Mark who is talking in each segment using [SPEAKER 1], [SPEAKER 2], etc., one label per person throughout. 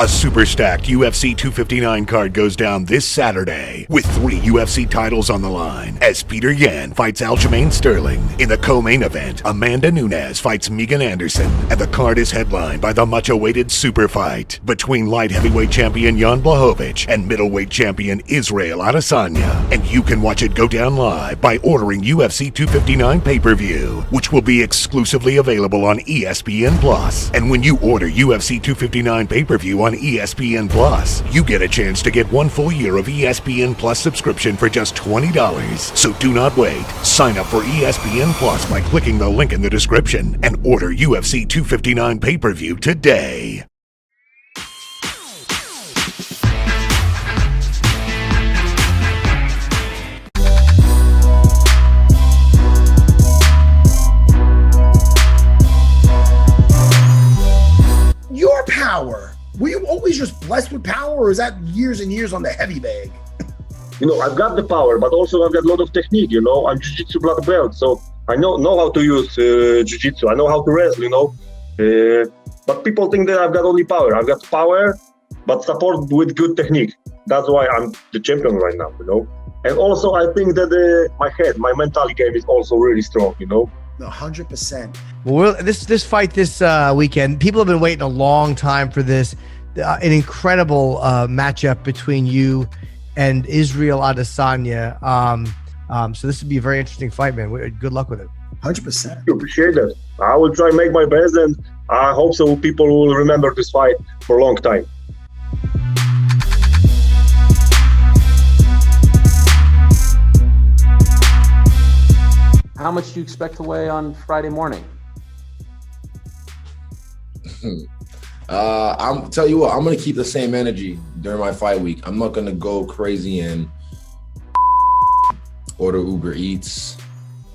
[SPEAKER 1] A super stacked UFC 259 card goes down this Saturday with 3 UFC titles on the line as Peter Yan fights Aljamain Sterling. In the co-main event, Amanda Nunes fights Megan Anderson, and the card is headlined by the much-awaited super fight between light heavyweight champion Jan Blachowicz and middleweight champion Israel Adesanya. And you can watch it go down live by ordering UFC 259 pay-per-view, which will be exclusively available on ESPN Plus. And when you order UFC 259 pay-per-view on ESPN Plus, you get a chance to get 1 full year of ESPN Plus subscription for just $20. So do not wait. Sign up for ESPN Plus by clicking the link in the description and order UFC 259 pay-per-view today.
[SPEAKER 2] Your power. Were you always just blessed with power, or is that years and years on the heavy bag?
[SPEAKER 3] I've got the power, but also I've got a lot of technique, I'm jiu-jitsu black belt, so I know how to use jiu-jitsu. I know how to wrestle, But people think that I've got only power. I've got power, but support with good technique. That's why I'm the champion right now, And also, I think that my mental game is also really strong,
[SPEAKER 2] 100%.
[SPEAKER 4] Well, this fight this weekend, people have been waiting a long time for this. An incredible matchup between you and Israel Adesanya. So this would be a very interesting fight, man. Good luck with it.
[SPEAKER 2] 100%.
[SPEAKER 3] You appreciate that. I will try and make my best, and I hope so people will remember this fight for a long time.
[SPEAKER 5] How much do you expect to weigh on Friday morning?
[SPEAKER 6] I'm tell you what, I'm gonna keep the same energy during my fight week. I'm not gonna go crazy and order Uber Eats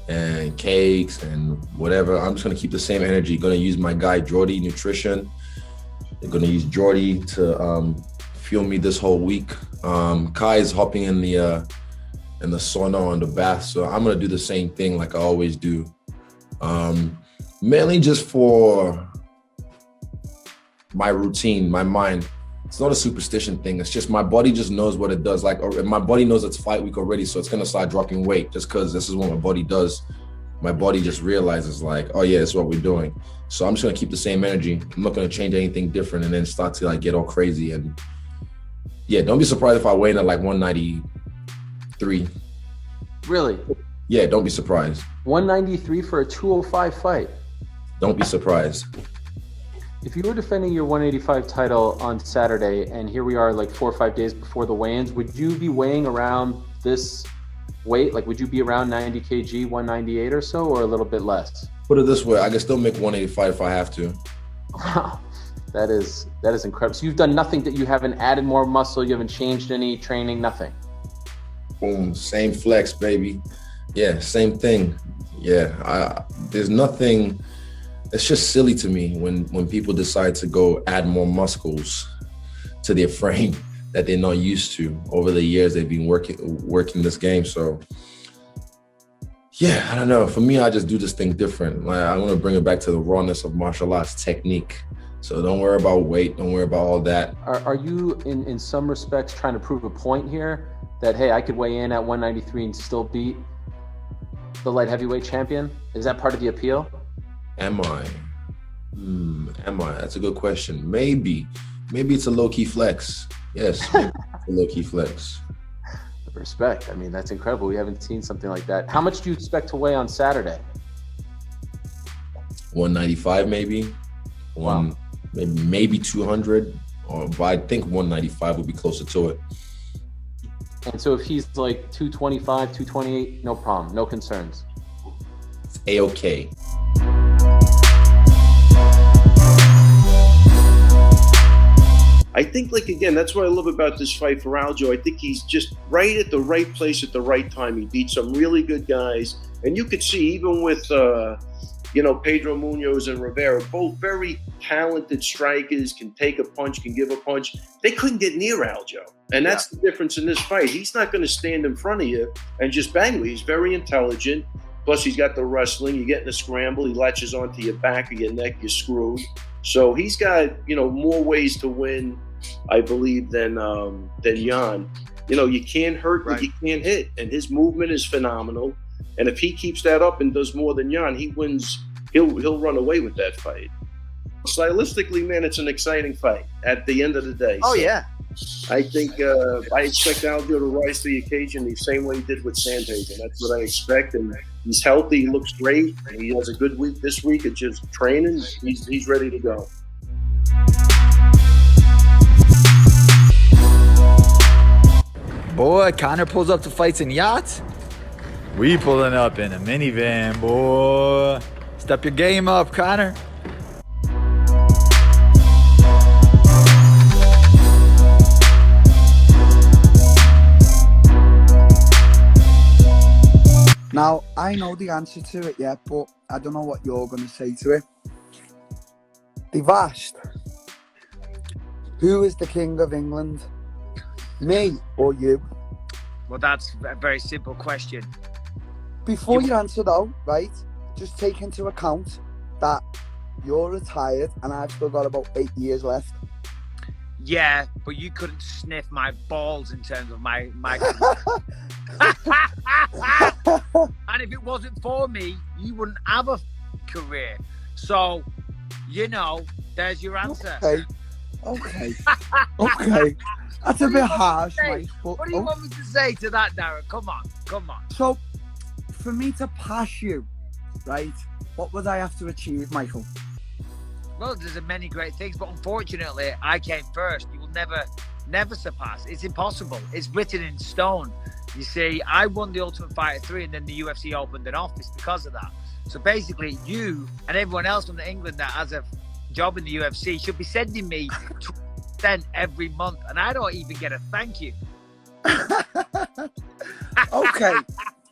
[SPEAKER 6] and cakes and whatever. I'm just gonna keep the same energy. Gonna use my guy Jordy Nutrition. They're gonna use Jordy to fuel me this whole week. Kai is hopping in the sauna or in the bath, so I'm gonna do the same thing like I always do. Mainly just for my routine, my mind. It's not a superstition thing. It's just my body just knows what it does. Like my body knows it's fight week already, so it's gonna start dropping weight just because this is what my body does. My body just realizes like, oh yeah, it's what we're doing. So I'm just gonna keep the same energy. I'm not gonna change anything different and then start to like get all crazy. And yeah, don't be surprised if I weigh in at like 193.
[SPEAKER 5] Really?
[SPEAKER 6] Yeah, don't be surprised.
[SPEAKER 5] 193 for a 205 fight.
[SPEAKER 6] Don't be surprised.
[SPEAKER 5] If you were defending your 185 title on Saturday, and here we are like 4 or 5 days before the weigh-ins, would you be weighing around this weight? Like, would you be around 90 kg, 198 or so, or a little bit less?
[SPEAKER 6] Put it this way, I can still make 185 if I have to.
[SPEAKER 5] Wow, that is incredible. So you've done nothing, that you haven't added more muscle, you haven't changed any training, nothing?
[SPEAKER 6] Boom, same flex, baby. Yeah, same thing. Yeah, there's nothing. It's just silly to me when people decide to go add more muscles to their frame that they're not used to. Over the years, they've been working this game. So yeah, I don't know. For me, I just do this thing different. Like, I want to bring it back to the rawness of martial arts technique. So don't worry about weight. Don't worry about all that.
[SPEAKER 5] Are you in some respects trying to prove a point here that, hey, I could weigh in at 193 and still beat the light heavyweight champion? Is that part of the appeal?
[SPEAKER 6] Am I? Am I? That's a good question. Maybe it's a low-key flex. Yes, maybe it's a low-key flex.
[SPEAKER 5] Respect. I mean, that's incredible. We haven't seen something like that. How much do you expect to weigh on Saturday?
[SPEAKER 6] 195 maybe.
[SPEAKER 5] Wow.
[SPEAKER 6] Maybe 200. But I think 195 would be closer to it.
[SPEAKER 5] And so if he's like 225, 228, no problem, no concerns.
[SPEAKER 6] It's A-okay.
[SPEAKER 7] I think, like, again, that's what I love about this fight for Aljo. I think he's just right at the right place at the right time. He beat some really good guys. And you could see, even with, Pedro Munoz and Rivera, both very talented strikers, can take a punch, can give a punch. They couldn't get near Aljo. And that's the difference in this fight. He's not going to stand in front of you and just bang you. He's very intelligent. Plus, he's got the wrestling. You get in a scramble, he latches onto your back or your neck, you're screwed. So he's got, more ways to win, I believe, than Jan. You can't hurt, but you can't hit, and his movement is phenomenal. And if he keeps that up and does more than Jan, he wins. He'll run away with that fight. Stylistically, man, it's an exciting fight at the end of the day.
[SPEAKER 4] Oh,
[SPEAKER 7] So
[SPEAKER 4] yeah.
[SPEAKER 7] I think I expect Aljo to rise to the occasion the same way he did with Sandhagen. That's what I expect. And he's healthy. He looks great. He has a good week this week. It's just training. He's ready to go.
[SPEAKER 8] Boy, Conor pulls up to fights in yachts. We pulling up in a minivan, boy. Step your game up, Conor.
[SPEAKER 9] Now, I know the answer to it yet, but I don't know what you're going to say to it. They've asked, who is the King of England? Me or you?
[SPEAKER 10] Well, that's a very simple question.
[SPEAKER 9] Before you answer though, right, just take into account that you're retired and I've still got about 8 years left.
[SPEAKER 10] Yeah, but you couldn't sniff my balls in terms of my and if it wasn't for me, you wouldn't have a career. So, there's your answer.
[SPEAKER 9] Okay. That's a bit harsh, mate.
[SPEAKER 10] What do you want me to say to that, Darren? Come on.
[SPEAKER 9] So, for me to pass you, right, what would I have to achieve, Michael?
[SPEAKER 10] Well, there's many great things, but unfortunately, I came first. You will never surpass. It's impossible. It's written in stone. You see, I won the Ultimate Fighter 3 and then the UFC opened an office because of that. So basically, you and everyone else from England that has a job in the UFC should be sending me 20% every month, and I don't even get a thank you.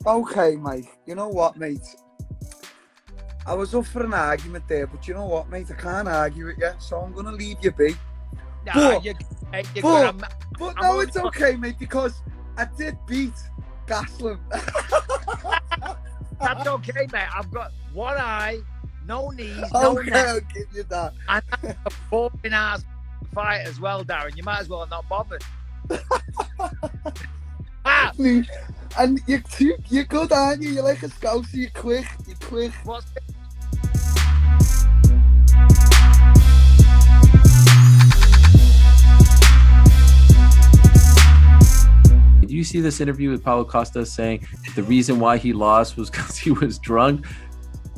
[SPEAKER 9] Okay, Mike. You know what, mate? I was up for an argument there, but you know what, mate? I can't argue with you, so I'm going to leave you be.
[SPEAKER 10] Nah,
[SPEAKER 9] but no, it's okay, mate, because I did beat Gaslam.
[SPEAKER 10] That's okay, mate. I've got one eye, no knees, no neck.
[SPEAKER 9] I'll give you that.
[SPEAKER 10] And that's a boring ass fight as well, Darren. You might as well have not bothered.
[SPEAKER 9] And you're good, aren't you? You're like a scouser. You're quick.
[SPEAKER 10] What's
[SPEAKER 5] Did you see this interview with Paulo Costa saying the reason why he lost was because he was drunk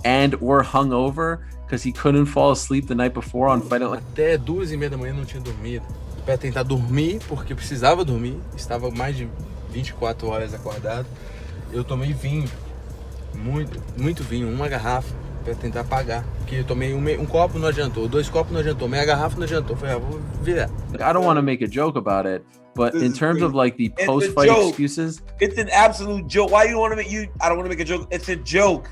[SPEAKER 5] and or hungover because he couldn't fall asleep the night before on Fight Night?
[SPEAKER 11] Até 2:30 da manhã não tinha dormido. Para tentar dormir, porque eu precisava dormir. Estava mais de 24 horas acordado. Eu tomei vinho, muito vinho, uma garrafa para tentar apagar. Porque eu tomei um copo, não adiantou, 2 copos não adiantou, meia garrafa não adiantou. Falei, vou virar.
[SPEAKER 5] I don't want to make a joke about it, but in terms of like the post-fight excuses,
[SPEAKER 12] it's an absolute joke. Why you want to make I don't want to make a joke. It's a joke.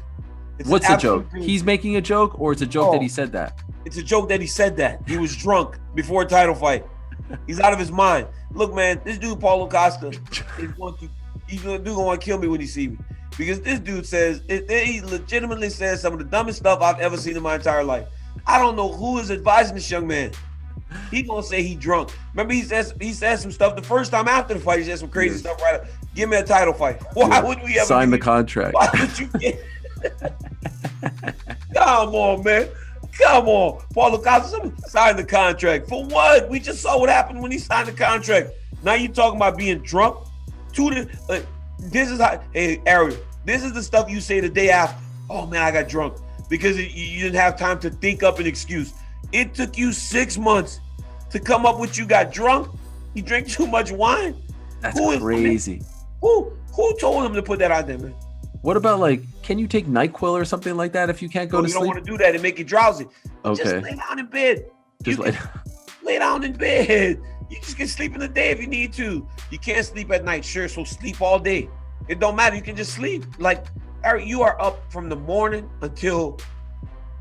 [SPEAKER 5] What's a joke? He's making a joke, or it's a joke that he said that?
[SPEAKER 12] It's a joke that he said that. He was drunk before a title fight. He's out of his mind. Look, man, this dude Paulo Costa is going to kill me when he see me, because this dude says he legitimately says some of the dumbest stuff I've ever seen in my entire life. I don't know who is advising this young man. He gonna say he drunk. Remember, he said some stuff the first time after the fight. He said some crazy stuff. Right up. Give me a title fight. Why would we ever
[SPEAKER 5] sign the contract?
[SPEAKER 12] Why would you get? Come on, man. Come on, Paulo Costa, sign the contract. For what? We just saw what happened when he signed the contract. Now you talking about being drunk? This is how, hey, Ariel, this is the stuff you say the day after. Oh, man, I got drunk because you didn't have time to think up an excuse. It took you 6 months to come up with you got drunk? You drank too much wine?
[SPEAKER 5] That's crazy.
[SPEAKER 12] Who told him to put that out there, man?
[SPEAKER 5] What about, like, can you take NyQuil or something like that if you can't go to sleep?
[SPEAKER 12] You don't want to do that and make you drowsy.
[SPEAKER 5] Okay.
[SPEAKER 12] Just lay down in bed. Lay down in bed. You just can sleep in the day if you need to. You can't sleep at night, sure, so sleep all day. It don't matter. You can just sleep. Like, Eric, you are up from the morning until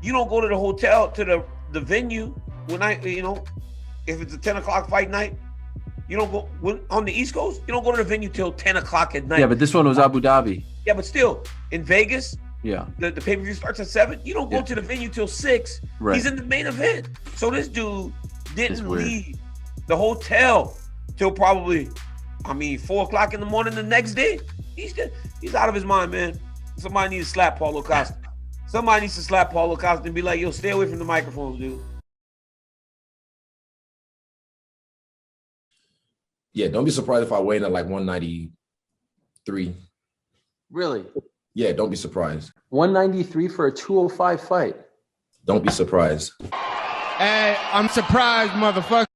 [SPEAKER 12] you don't go to the hotel, to the venue when if it's a 10 o'clock fight night, you don't go on the East Coast, you don't go to the venue till 10 o'clock at night.
[SPEAKER 5] Yeah, but this one was Abu Dhabi.
[SPEAKER 12] Yeah, but still, in Vegas,
[SPEAKER 5] Yeah.
[SPEAKER 12] The pay-per-view starts at 7. You don't go to the venue till 6.
[SPEAKER 5] Right.
[SPEAKER 12] He's in the main event. So this dude
[SPEAKER 5] It's
[SPEAKER 12] didn't
[SPEAKER 5] weird.
[SPEAKER 12] leave the hotel till probably, 4 o'clock in the morning the next day. He's out of his mind, man. Somebody needs to slap Paulo Costa. Somebody needs to slap Paulo Costa and be like, yo, stay away from the microphone, dude.
[SPEAKER 6] Yeah, don't be surprised if I weigh in at like 193.
[SPEAKER 5] Really?
[SPEAKER 6] Yeah, don't be surprised.
[SPEAKER 5] 193 for a 205 fight.
[SPEAKER 6] Don't be surprised.
[SPEAKER 13] Hey, I'm surprised, motherfucker.